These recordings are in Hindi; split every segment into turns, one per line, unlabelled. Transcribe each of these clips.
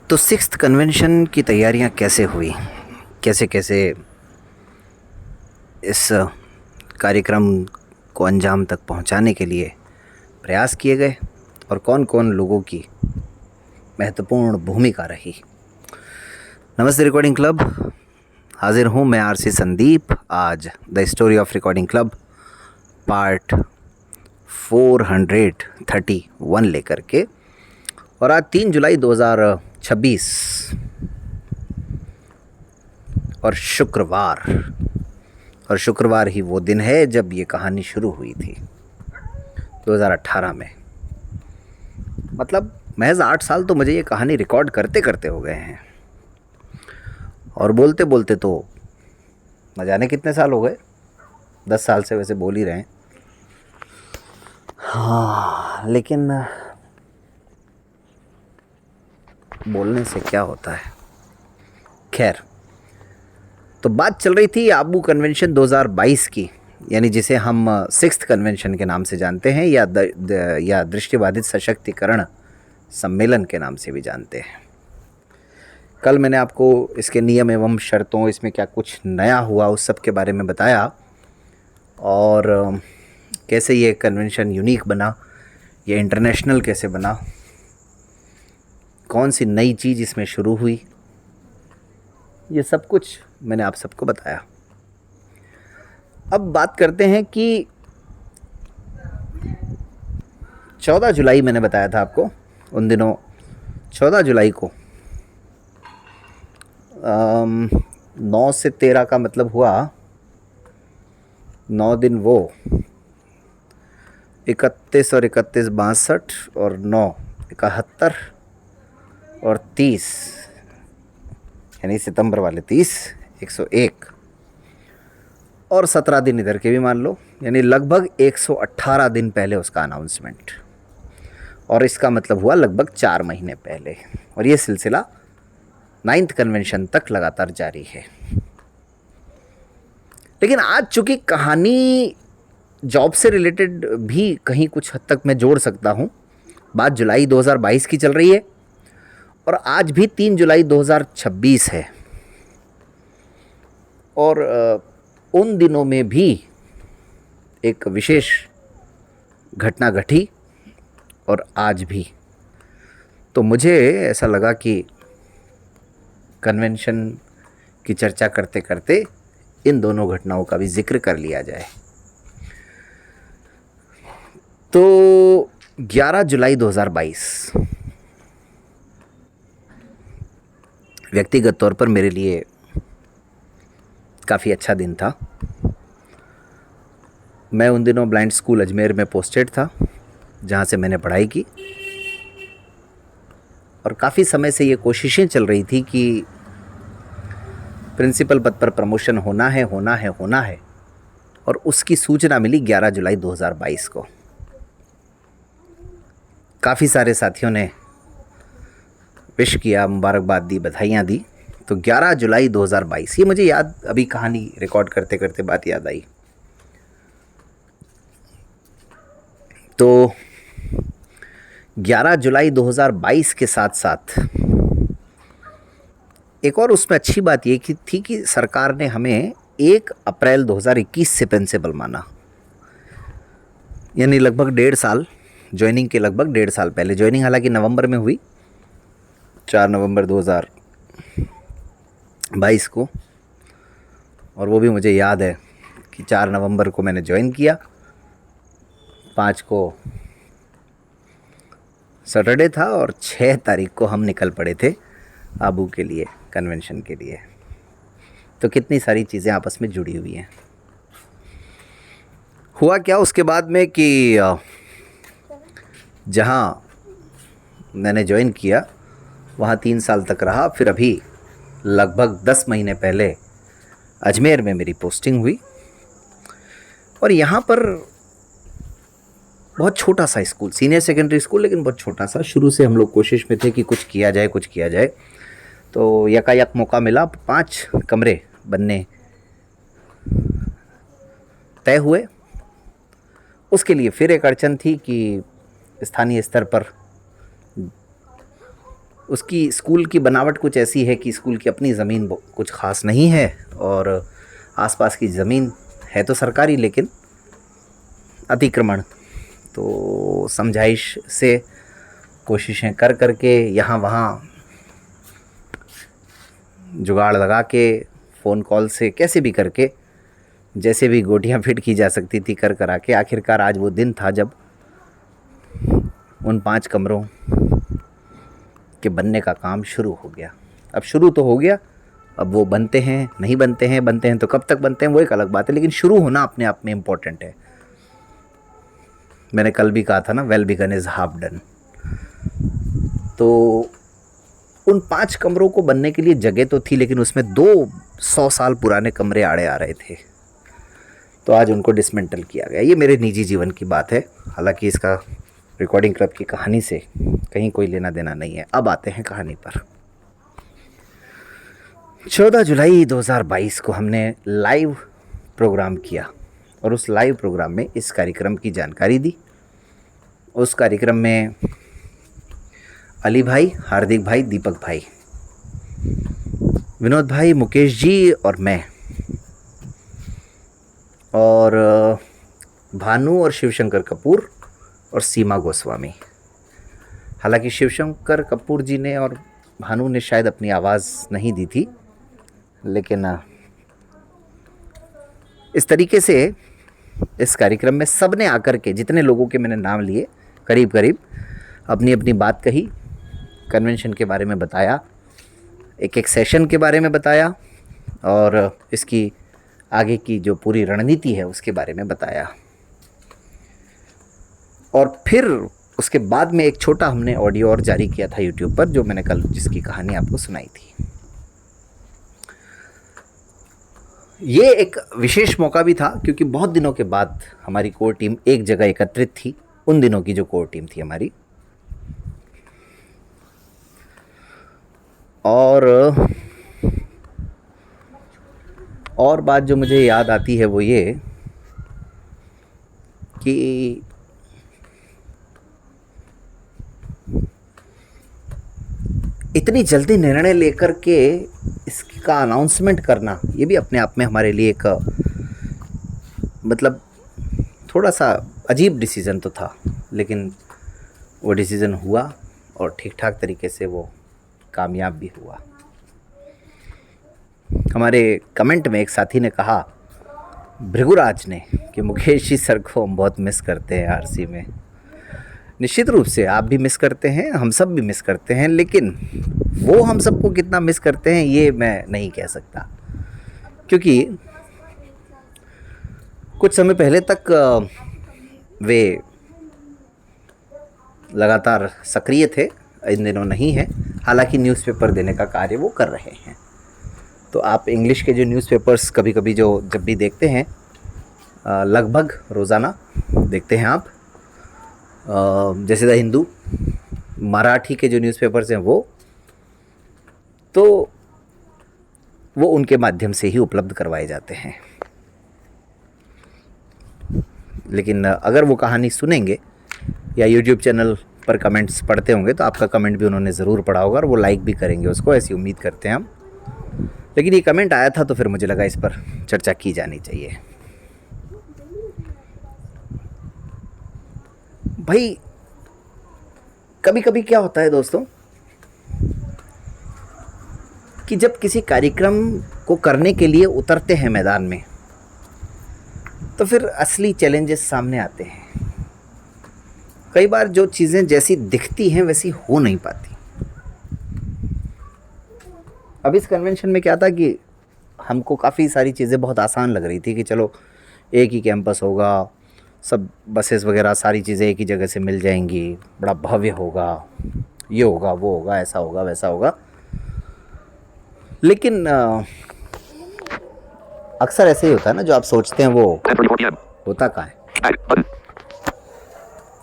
तो सिक्स्थ कन्वेंशन की तैयारियां कैसे हुई, कैसे कैसे इस कार्यक्रम को अंजाम तक पहुंचाने के लिए प्रयास किए गए और कौन कौन लोगों की महत्वपूर्ण भूमिका रही। नमस्ते रिकॉर्डिंग क्लब, हाजिर हूं मैं आरसी संदीप आज the story of recording club part 431 लेकर के। और आज 3 जुलाई 2026 और शुक्रवार ही वो दिन है जब ये कहानी शुरू हुई थी 2018 में। मतलब महज 8 साल तो मुझे ये कहानी रिकॉर्ड करते करते हो गए हैं और बोलते बोलते तो न जाने कितने साल हो गए, 10 साल से वैसे बोल ही रहे हैं। हाँ, लेकिन बोलने से क्या होता है। खैर, तो बात चल रही थी आबू कन्वेंशन 2022 की, यानी जिसे हम सिक्स्थ कन्वेंशन के नाम से जानते हैं या दृष्टिबाधित सशक्तिकरण सम्मेलन के नाम से भी जानते हैं। कल मैंने आपको इसके नियम एवं शर्तों, इसमें क्या कुछ नया हुआ, उस सब के बारे में बताया और कैसे ये कन्वेंशन यूनिक बना, ये इंटरनेशनल कैसे बना, कौन सी नई चीज़ इसमें शुरू हुई, ये सब कुछ मैंने आप सबको बताया। अब बात करते हैं कि 14 जुलाई मैंने बताया था आपको, उन दिनों 14 जुलाई को 9 से 13 का मतलब हुआ 9 दिन, वो 31 और 31 62 और 9 71 और 30, यानी सितंबर वाले 30 101 और 17 दिन इधर के भी मान लो, यानी लगभग 118 दिन पहले उसका अनाउंसमेंट। और इसका मतलब हुआ लगभग 4 महीने पहले। और ये सिलसिला 9th कन्वेंशन तक लगातार जारी है। लेकिन आज चूंकि कहानी जॉब से रिलेटेड भी कहीं कुछ हद तक मैं जोड़ सकता हूँ, बात जुलाई 2022 की चल रही है और आज भी 3 जुलाई 2026 है और उन दिनों में भी एक विशेष घटना घटी और आज भी। तो मुझे ऐसा लगा कि कन्वेंशन की चर्चा करते करते इन दोनों घटनाओं का भी जिक्र कर लिया जाए। तो 11 जुलाई 2022 व्यक्तिगत तौर पर मेरे लिए काफ़ी अच्छा दिन था। मैं उन दिनों ब्लाइंड स्कूल अजमेर में पोस्टेड था, जहाँ से मैंने पढ़ाई की और काफ़ी समय से ये कोशिशें चल रही थी कि प्रिंसिपल पद पर प्रमोशन होना है और उसकी सूचना मिली 11 जुलाई 2022 को। काफ़ी सारे साथियों ने विश किया, मुबारकबाद दी, बधाइयाँ दी। तो 11 जुलाई 2022 ये मुझे याद, अभी कहानी रिकॉर्ड करते करते बात याद आई। तो 11 जुलाई 2022 के साथ साथ एक और उसमें अच्छी बात ये थी कि सरकार ने हमें 1 अप्रैल 2021 से प्रिंसिपल माना, यानी लगभग 1.5 साल, ज्वाइनिंग के लगभग 1.5 साल पहले। ज्वाइनिंग हालांकि नवंबर में हुई, 4 नवंबर 2022 को, और वो भी मुझे याद है कि 4 नवंबर को मैंने ज्वाइन किया, 5 को सैटरडे था और 6 तारीख को हम निकल पड़े थे आबू के लिए, कन्वेंशन के लिए। तो कितनी सारी चीज़ें आपस में जुड़ी हुई हैं। हुआ क्या उसके बाद में कि जहाँ मैंने ज्वाइन किया वहाँ 3 साल तक रहा, फिर अभी लगभग 10 महीने पहले अजमेर में मेरी पोस्टिंग हुई। और यहाँ पर बहुत छोटा सा स्कूल, सीनियर सेकेंडरी स्कूल, लेकिन बहुत छोटा सा। शुरू से हम लोग कोशिश में थे कि कुछ किया जाए। तो यकायक मौका मिला, 5 कमरे बनने तय हुए। उसके लिए फिर एक अड़चन थी कि स्थानीय स्तर पर उसकी स्कूल की बनावट कुछ ऐसी है कि स्कूल की अपनी ज़मीन कुछ ख़ास नहीं है, और आसपास की ज़मीन है तो सरकारी, लेकिन अतिक्रमण। तो समझाइश से कोशिशें कर करके यहाँ वहाँ जुगाड़ लगा के फ़ोन कॉल से कैसे भी करके जैसे भी गोटियाँ फिट की जा सकती थी कर करा के आखिरकार आज वो दिन था जब उन 5 कमरों के बनने का काम शुरू हो गया। अब शुरू तो हो गया, अब वो बनते हैं नहीं बनते हैं, बनते हैं तो कब तक बनते हैं वो एक अलग बात है, लेकिन शुरू होना अपने आप में इम्पोर्टेंट है। मैंने कल भी कहा था ना, well begin is half done. तो उन 5 कमरों को बनने के लिए जगह तो थी, लेकिन उसमें 200 साल पुराने कमरे आड़े आ रहे थे, तो आज उनको डिसमेंटल किया गया। ये मेरे निजी जीवन की बात है, हालांकि इसका रिकॉर्डिंग क्लब की कहानी से कहीं कोई लेना देना नहीं है। अब आते हैं कहानी पर। 14 जुलाई 2022 को हमने लाइव प्रोग्राम किया, और उस लाइव प्रोग्राम में इस कार्यक्रम की जानकारी दी। उस कार्यक्रम में अली भाई, हार्दिक भाई, दीपक भाई, विनोद भाई, मुकेश जी और मैं, और भानु और शिवशंकर कपूर और सीमा गोस्वामी। हालांकि शिवशंकर कपूर जी ने और भानु ने शायद अपनी आवाज़ नहीं दी थी, लेकिन इस तरीके से इस कार्यक्रम में सब ने आकर के, जितने लोगों के मैंने नाम लिए, करीब करीब अपनी अपनी बात कही, कन्वेंशन के बारे में बताया, एक एक सेशन के बारे में बताया, और इसकी आगे की जो पूरी रणनीति है उसके बारे में बताया। और फिर उसके बाद में एक छोटा हमने ऑडियो और जारी किया था यूट्यूब पर, जो मैंने कल जिसकी कहानी आपको सुनाई थी। ये एक विशेष मौका भी था, क्योंकि बहुत दिनों के बाद हमारी कोर टीम एक जगह एकत्रित थी, उन दिनों की जो कोर टीम थी हमारी। और बात जो मुझे याद आती है वो ये कि इतनी जल्दी निर्णय लेकर के इसका अनाउंसमेंट करना, ये भी अपने आप में हमारे लिए एक मतलब थोड़ा सा अजीब डिसीज़न तो था, लेकिन वो डिसीज़न हुआ और ठीक ठाक तरीके से वो कामयाब भी हुआ। हमारे कमेंट में एक साथी ने कहा, भृगुराज ने, कि मुकेश जी सर को हम बहुत मिस करते हैं आरसी में। निश्चित रूप से आप भी मिस करते हैं, हम सब भी मिस करते हैं, लेकिन वो हम सबको कितना मिस करते हैं ये मैं नहीं कह सकता, क्योंकि कुछ समय पहले तक वे लगातार सक्रिय थे, इन दिनों नहीं है। हालांकि न्यूज़पेपर देने का कार्य वो कर रहे हैं। तो आप इंग्लिश के जो न्यूज़पेपर्स कभी कभी जब भी देखते हैं, लगभग रोज़ाना देखते हैं आप, जैसे द हिंदू, मराठी के जो न्यूज़पेपर्स हैं वो उनके माध्यम से ही उपलब्ध करवाए जाते हैं। लेकिन अगर वो कहानी सुनेंगे या यूट्यूब चैनल पर कमेंट्स पढ़ते होंगे तो आपका कमेंट भी उन्होंने ज़रूर पढ़ा होगा और वो लाइक भी करेंगे उसको, ऐसी उम्मीद करते हैं हम। लेकिन ये कमेंट आया था तो फिर मुझे लगा इस पर चर्चा की जानी चाहिए। भाई कभी कभी क्या होता है दोस्तों कि जब किसी कार्यक्रम को करने के लिए उतरते हैं मैदान में, तो फिर असली चैलेंजेस सामने आते हैं। कई बार जो चीज़ें जैसी दिखती हैं वैसी हो नहीं पाती। अब इस कन्वेंशन में क्या था कि हमको काफ़ी सारी चीज़ें बहुत आसान लग रही थी कि चलो एक ही कैंपस होगा, सब बसेस वगैरह सारी चीज़ें एक ही जगह से मिल जाएंगी, बड़ा भव्य होगा, ये होगा वो होगा, ऐसा होगा वैसा होगा। लेकिन अक्सर ऐसे ही होता है ना, जो आप सोचते हैं वो होता कहाँ है।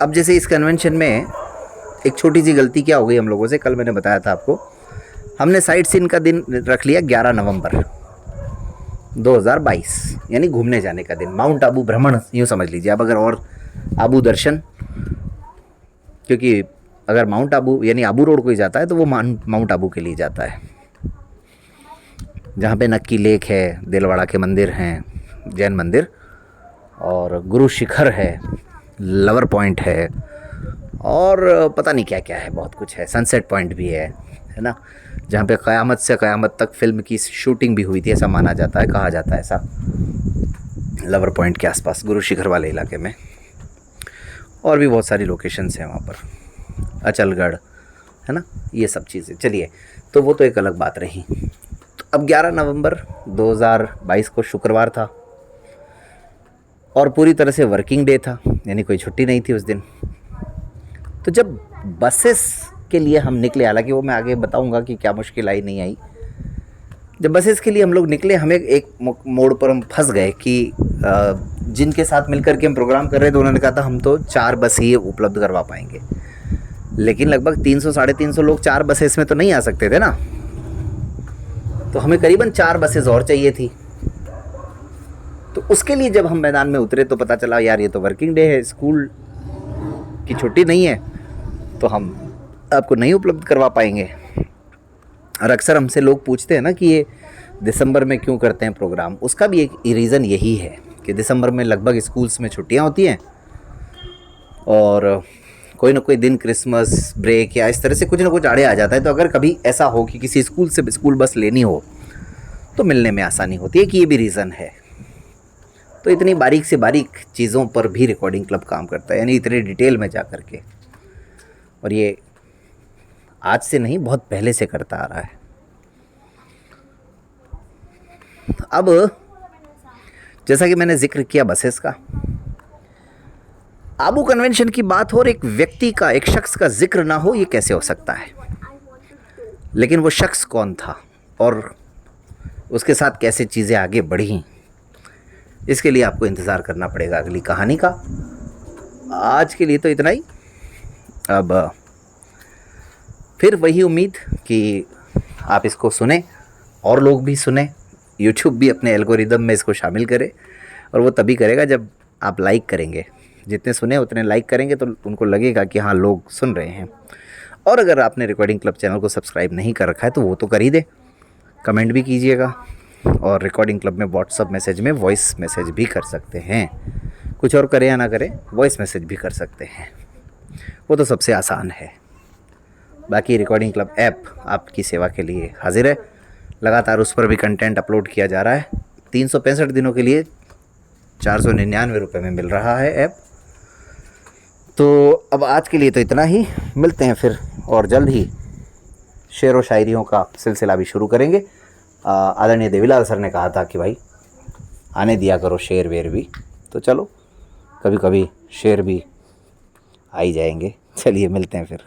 अब जैसे इस कन्वेंशन में एक छोटी सी गलती क्या हो गई हम लोगों से, कल मैंने बताया था आपको, हमने साइट सीन का दिन रख लिया 11 नवंबर 2022, यानी घूमने जाने का दिन, माउंट आबू भ्रमण यूँ समझ लीजिए आप, अगर और आबू दर्शन, क्योंकि अगर माउंट आबू यानी आबू रोड कोई जाता है तो वो माउंट आबू के लिए जाता है, जहाँ पे नक्की लेक है, दिलवाड़ा के मंदिर हैं, जैन मंदिर, और गुरु शिखर है, लवर पॉइंट है, और पता नहीं क्या क्या है, बहुत कुछ है, सनसेट पॉइंट भी है ना, जहाँ पे क़यामत से क़यामत तक फिल्म की शूटिंग भी हुई थी, ऐसा माना जाता है, कहा जाता है ऐसा, लवर पॉइंट के आसपास गुरु शिखर वाले इलाके में। और भी बहुत सारी लोकेशंस हैं वहाँ पर, अचलगढ़ है ना, ये सब चीज़ें। चलिए, तो वो तो एक अलग बात रही। तो अब 11 नवंबर 2022 को शुक्रवार था और पूरी तरह से वर्किंग डे था, यानी कोई छुट्टी नहीं थी उस दिन। तो जब बसेस के लिए हम निकले, हालांकि वो मैं आगे बताऊंगा कि क्या मुश्किल आई नहीं आई, जब बसेस के लिए हम लोग निकले, हमें एक मोड़ पर हम फंस गए कि जिनके साथ मिलकर के हम प्रोग्राम कर रहे थे उन्होंने कहा था हम तो 4 बस ही उपलब्ध करवा पाएंगे, लेकिन लगभग 300 साढ़े 300 लोग 4 बसेस में तो नहीं आ सकते थे ना, तो हमें करीबन 4 बसेस और चाहिए थी। तो उसके लिए जब हम मैदान में उतरे तो पता चला यार ये तो वर्किंग डे है, स्कूल की छुट्टी नहीं है, तो हम आपको नहीं उपलब्ध करवा पाएंगे। और अक्सर हमसे लोग पूछते हैं ना कि ये दिसंबर में क्यों करते हैं प्रोग्राम, उसका भी एक रीज़न यही है कि दिसंबर में लगभग स्कूल्स में छुट्टियां होती हैं और कोई ना कोई दिन क्रिसमस ब्रेक या इस तरह से कुछ ना कुछ आड़े आ जाता है। तो अगर कभी ऐसा हो कि किसी स्कूल से स्कूल बस लेनी हो तो मिलने में आसानी होती है, कि ये भी रीज़न है। तो इतनी बारीक से बारीक चीज़ों पर भी रिकॉर्डिंग क्लब काम करता है, यानी इतनी डिटेल में जा कर के, और ये आज से नहीं बहुत पहले से करता आ रहा है। अब जैसा कि मैंने जिक्र किया बसेस का, आबू कन्वेंशन की बात हो और एक व्यक्ति का, एक शख्स का जिक्र ना हो, ये कैसे हो सकता है? लेकिन वो शख्स कौन था और उसके साथ कैसे चीज़ें आगे बढ़ी, इसके लिए आपको इंतज़ार करना पड़ेगा अगली कहानी का। आज के लिए तो इतना ही। अब फिर वही उम्मीद कि आप इसको सुने और लोग भी सुने, यूट्यूब भी अपने एल्गोरिदम में इसको शामिल करे, और वो तभी करेगा जब आप लाइक करेंगे। जितने सुने उतने लाइक करेंगे तो उनको लगेगा कि हाँ लोग सुन रहे हैं। और अगर आपने रिकॉर्डिंग क्लब चैनल को सब्सक्राइब नहीं कर रखा है तो वो तो कर ही दे, कमेंट भी कीजिएगा, और रिकॉर्डिंग क्लब में व्हाट्सअप मैसेज में वॉइस मैसेज भी कर सकते हैं। कुछ और करें या ना करें, वॉइस मैसेज भी कर सकते हैं, वो तो सबसे आसान है। बाकी रिकॉर्डिंग क्लब ऐप आपकी सेवा के लिए हाजिर है, लगातार उस पर भी कंटेंट अपलोड किया जा रहा है। 365 दिनों के लिए 499 रुपये में मिल रहा है ऐप। तो अब आज के लिए तो इतना ही, मिलते हैं फिर, और जल्द ही शेर व शायरियों का सिलसिला भी शुरू करेंगे। आदरणीय देवीलाल सर ने कहा था कि भाई आने दिया करो शेर वेर भी, तो चलो कभी कभी शेर भी आ ही जाएंगे। चलिए मिलते हैं फिर।